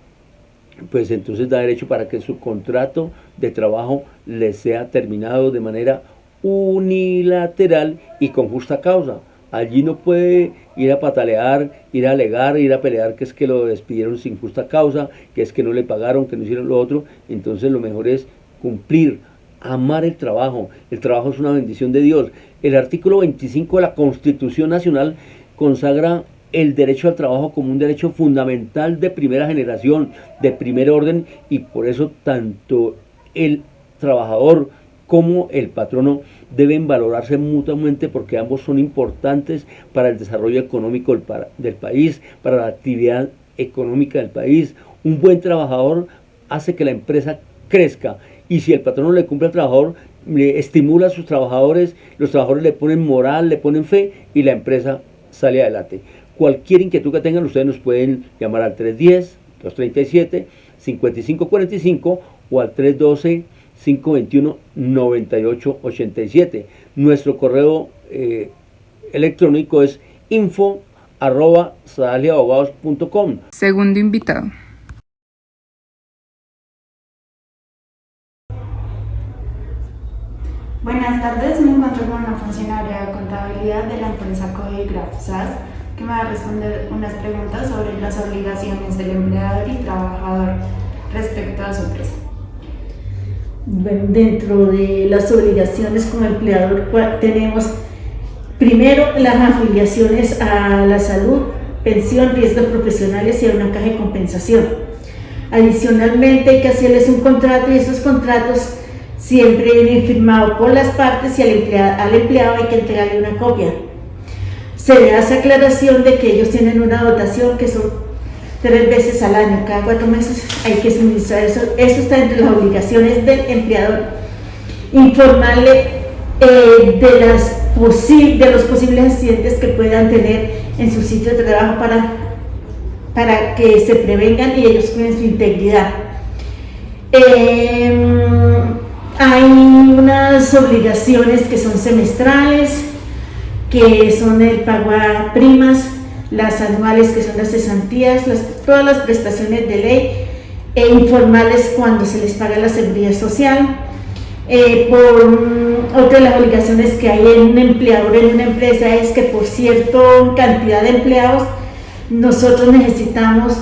pues entonces da derecho para que su contrato de trabajo le sea terminado de manera unilateral y con justa causa. Allí no puede ir a patalear, ir a alegar, ir a pelear que es que lo despidieron sin justa causa, que es que no le pagaron, que no hicieron lo otro. Entonces lo mejor es cumplir, amar el trabajo. El trabajo es una bendición de Dios. El artículo 25 de la Constitución Nacional consagra el derecho al trabajo como un derecho fundamental de primera generación, de primer orden, y por eso tanto el trabajador como el patrono deben valorarse mutuamente, porque ambos son importantes para el desarrollo económico del país, para la actividad económica del país. Un buen trabajador hace que la empresa crezca, y si el patrono le cumple al trabajador, le estimula a sus trabajadores, los trabajadores le ponen moral, le ponen fe, y la empresa sale adelante. Cualquier inquietud que tengan, ustedes nos pueden llamar al 310-237-5545 o al 312-521-9887. Nuestro correo electrónico es info@sadaliabogados.com. Segundo invitado. Buenas tardes, me encuentro con una funcionaria de contabilidad de la empresa Codigraph SAS, que me va a responder unas preguntas sobre las obligaciones del empleador y trabajador respecto a su empresa. Bueno, dentro de las obligaciones como empleador tenemos primero las afiliaciones a la salud pensión, riesgos profesionales y a una caja de compensación. Adicionalmente hay que hacerles un contrato y esos contratos siempre vienen firmados por las partes y al empleado hay que entregarle una copia. Se le hace aclaración de que ellos tienen una dotación que son 3 veces al año, cada 4 meses hay que suministrar eso. Eso está entre las obligaciones del empleador. Informarle de los posibles accidentes que puedan tener en su sitio de trabajo para que se prevengan y ellos cuiden su integridad. Hay unas obligaciones que son semestrales, que son el pago a primas, las anuales que son las cesantías, todas las prestaciones de ley, e informarles cuando se les paga la seguridad social. Otra de las obligaciones que hay en un empleador en una empresa es que por cierta cantidad de empleados nosotros necesitamos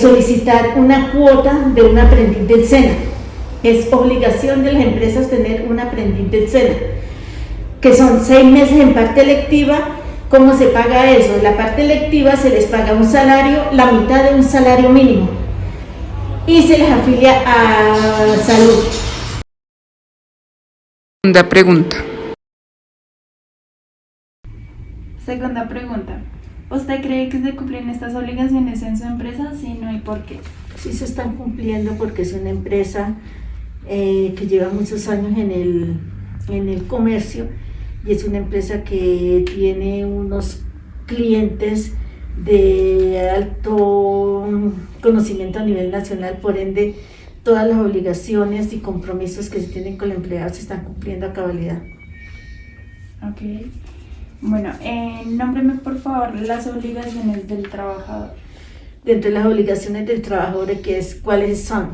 solicitar una cuota de un aprendiz del SENA. Es obligación de las empresas tener un aprendiz del SENA, que son 6 meses en parte electiva. ¿Cómo se paga eso? En la parte electiva se les paga un salario, la mitad de un salario mínimo, y se les afilia a salud. Segunda pregunta. Segunda pregunta. ¿Usted cree que se cumplen estas obligaciones en su empresa? Si no, ¿y por qué? Sí se están cumpliendo porque es una empresa que lleva muchos años en el comercio y es una empresa que tiene unos clientes de alto conocimiento a nivel nacional, por ende todas las obligaciones y compromisos que se tienen con el empleado se están cumpliendo a cabalidad. Ok. Bueno, nómbreme por favor las obligaciones del trabajador. Dentro de las obligaciones del trabajador, ¿cuáles son?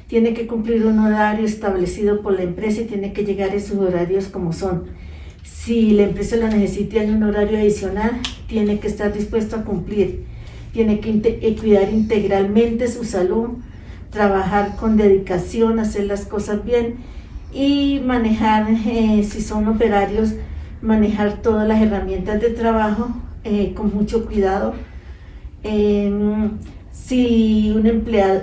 Tiene que cumplir un horario establecido por la empresa y tiene que llegar a esos horarios como son. Si la empresa lo necesita en un horario adicional, tiene que estar dispuesto a cumplir. Tiene que cuidar integralmente su salud, trabajar con dedicación, hacer las cosas bien y manejar, si son operarios, manejar todas las herramientas de trabajo con mucho cuidado. Si un empleado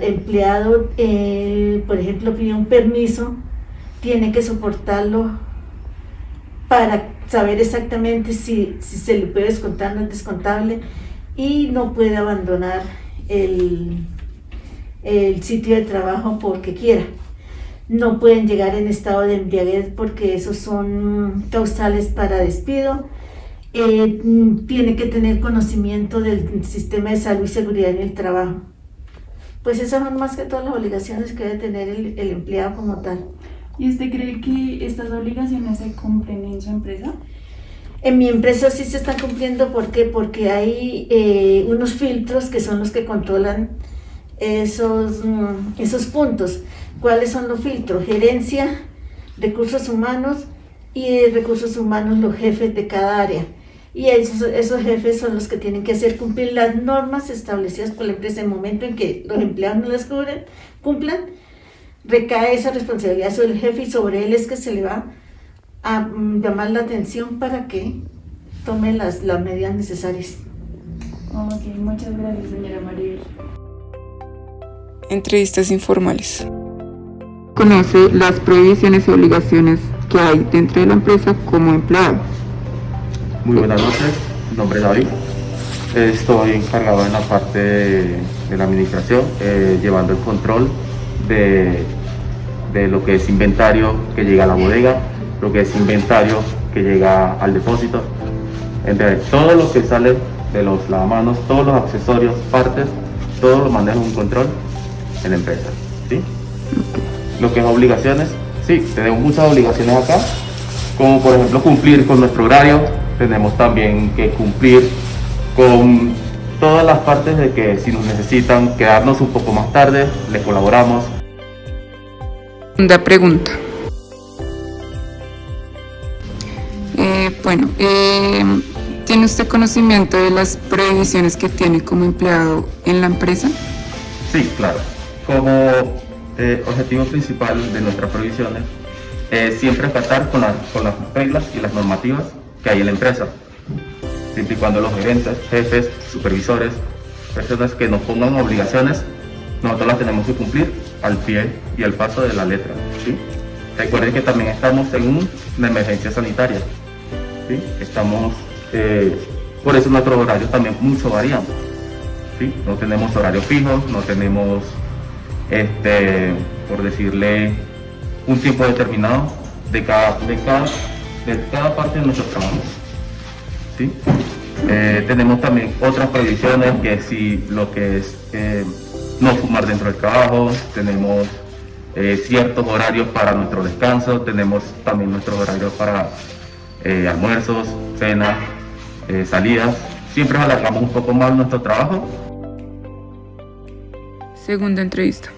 por ejemplo, pide un permiso, tiene que soportarlo para saber exactamente si se le puede descontar o no es descontable, y no puede abandonar el sitio de trabajo porque quiera. No pueden llegar en estado de embriaguez porque esos son causales para despido. Tiene que tener conocimiento del sistema de salud y seguridad en el trabajo. Pues esas son más que todas las obligaciones que debe tener el empleado como tal. ¿Y usted cree que estas obligaciones se cumplen en su empresa? En mi empresa sí se están cumpliendo. ¿Por qué? Porque hay unos filtros que son los que controlan esos puntos. ¿Cuáles son los filtros? Gerencia, recursos humanos y recursos humanos los jefes de cada área. Y esos jefes son los que tienen que hacer cumplir las normas establecidas por la empresa. En el momento en que los empleados no las cumplan, recae esa responsabilidad sobre el jefe y sobre él es que se le va a llamar la atención para que tome las medidas necesarias. Ok, muchas gracias, señora Maribel. Entrevistas informales. Conoce las prohibiciones y obligaciones que hay dentro de la empresa como empleado. Muy buenas noches, mi nombre es David. Estoy encargado en la parte de la administración, llevando el control de lo que es inventario que llega a la bodega, lo que es inventario que llega al depósito, entre todo lo que sale de los lavamanos, todos los accesorios, partes, todo lo maneja un control en la empresa, ¿sí? Lo que es obligaciones, sí, tenemos muchas obligaciones acá, como por ejemplo cumplir con nuestro horario. Tenemos también que cumplir con todas las partes de que si nos necesitan quedarnos un poco más tarde, les colaboramos. Segunda pregunta. ¿Tiene usted conocimiento de las prohibiciones que tiene como empleado en la empresa? Sí, claro. Como objetivo principal de nuestras prohibiciones es siempre tratar con las reglas y las normativas que hay en la empresa. siempre y cuando los gerentes, jefes, supervisores, personas que nos pongan obligaciones, nosotros las tenemos que cumplir al pie y al paso de la letra, ¿sí? Recuerden que también estamos en una emergencia sanitaria, ¿sí? Por eso nuestros horarios también mucho varían, ¿sí? No tenemos horarios fijos, no tenemos, por decirle, un tiempo determinado de cada parte de nuestro trabajo, ¿sí? Tenemos también otras prohibiciones, que si lo que es no fumar dentro del trabajo, tenemos ciertos horarios para nuestro descanso, tenemos también nuestros horarios para almuerzos, cenas, salidas. Siempre alargamos un poco más nuestro trabajo. Segunda entrevista.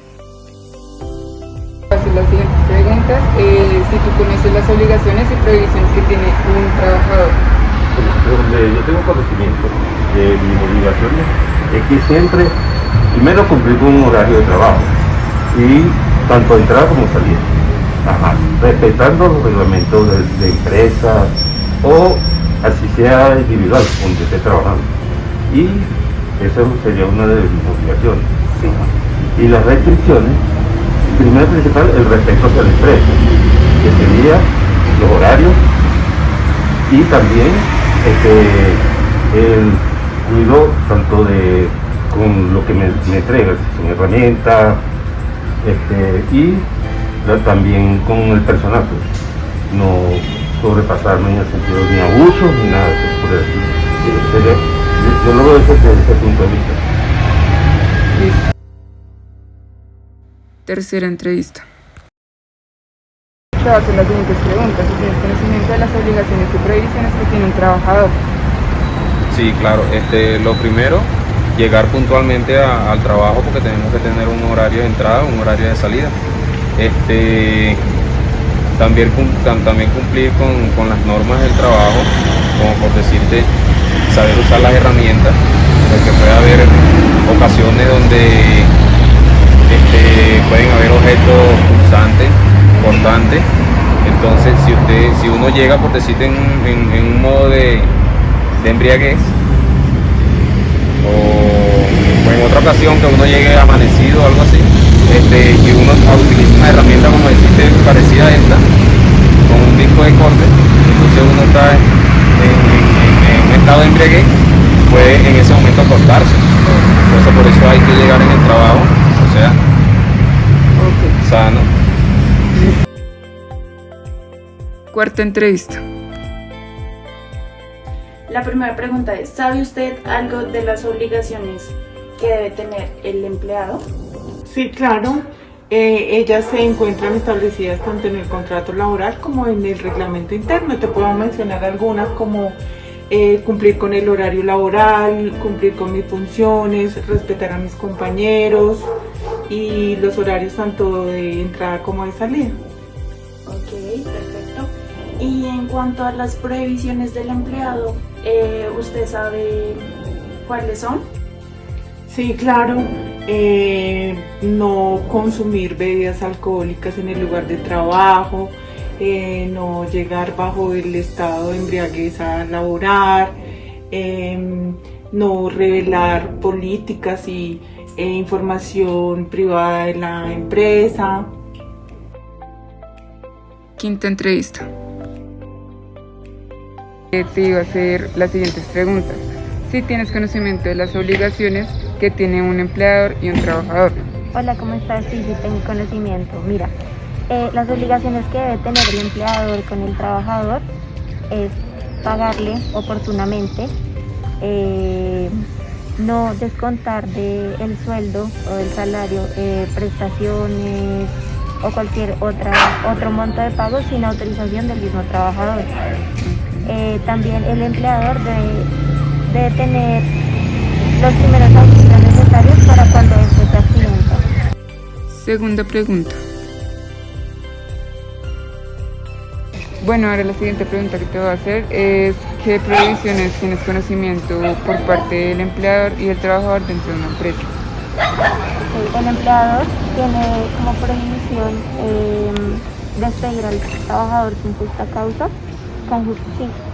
Hacer las siguientes preguntas. Si tú conoces las obligaciones y prohibiciones que tiene un trabajador. Yo tengo conocimiento de mis obligaciones, es que siempre, primero cumplir con un horario de trabajo, y tanto entrada como salida, respetando los reglamentos de empresa o así sea individual, donde esté trabajando. Y eso sería una de mis obligaciones. Sí. Y las restricciones, primero principal, el respeto hacia la empresa, que sería los horarios y también el cuidado tanto con lo que me entregas, son herramientas, y también con el personal, pues, no sobrepasarme en el sentido ni abuso ni nada de eso. Yo lo veo desde ese punto de vista. Tercera entrevista. Te voy a hacer las siguientes preguntas. Si tienes conocimiento de las obligaciones y prohibiciones que tiene un trabajador. Sí, claro. Lo primero, llegar puntualmente al trabajo, porque tenemos que tener un horario de entrada, un horario de salida. También cumplir con las normas del trabajo, como por decirte, saber usar las herramientas, porque puede haber ocasiones donde pueden haber objetos pulsantes, cortantes. Entonces, si uno llega, por decirte, en un modo de embriaguez, o en otra ocasión que uno llegue amanecido o algo así, y uno utiliza una herramienta, como decirte, parecida a esta, con un disco de corte, entonces uno está en un estado de embriaguez, puede en ese momento cortarse. Entonces por eso hay que llegar en el trabajo, o sea, sano. Cuarta entrevista. La primera pregunta es, ¿sabe usted algo de las obligaciones que debe tener el empleado? Sí, claro. Ellas se encuentran establecidas tanto en el contrato laboral como en el reglamento interno. Te puedo mencionar algunas como cumplir con el horario laboral, cumplir con mis funciones, respetar a mis compañeros y los horarios tanto de entrada como de salida. Ok, perfecto. Y en cuanto a las prohibiciones del empleado, ¿usted sabe cuáles son? Sí, claro. No consumir bebidas alcohólicas en el lugar de trabajo, no llegar bajo el estado de embriaguez a laborar, no revelar políticas y información privada de la empresa. Quinta entrevista. Te iba a hacer las siguientes preguntas. Si tienes conocimiento de las obligaciones que tiene un empleador y un trabajador. Hola, ¿cómo estás? Sí, tengo conocimiento. Mira, las obligaciones que debe tener el empleador con el trabajador es pagarle oportunamente, no descontar del sueldo o del salario prestaciones o cualquier otro monto de pago sin autorización del mismo trabajador. También el empleador debe tener los primeros auxilios necesarios para cuando esto se accidenta. Segunda pregunta. Bueno, ahora la siguiente pregunta que te voy a hacer es ¿qué prohibiciones tienes conocimiento por parte del empleador y del trabajador dentro de una empresa? El empleador tiene como prohibición despedir al trabajador sin justa causa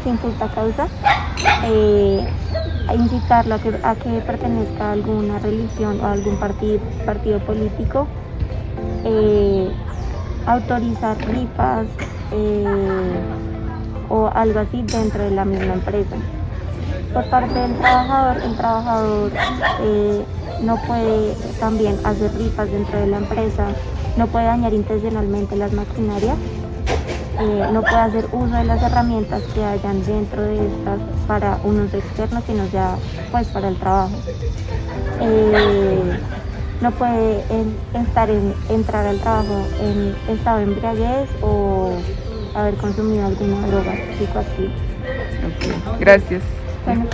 sin justa causa, a incitarlo a que pertenezca a alguna religión o a algún partido político, autorizar rifas o algo así dentro de la misma empresa. Por parte del trabajador, el trabajador no puede también hacer rifas dentro de la empresa, no puede dañar intencionalmente las maquinarias, no puede hacer uso de las herramientas que hayan dentro de estas para un uso externo, sino ya pues para el trabajo. No puede entrar al trabajo en estado de embriaguez o haber consumido alguna droga psicoactiva. Okay. Gracias. Bueno.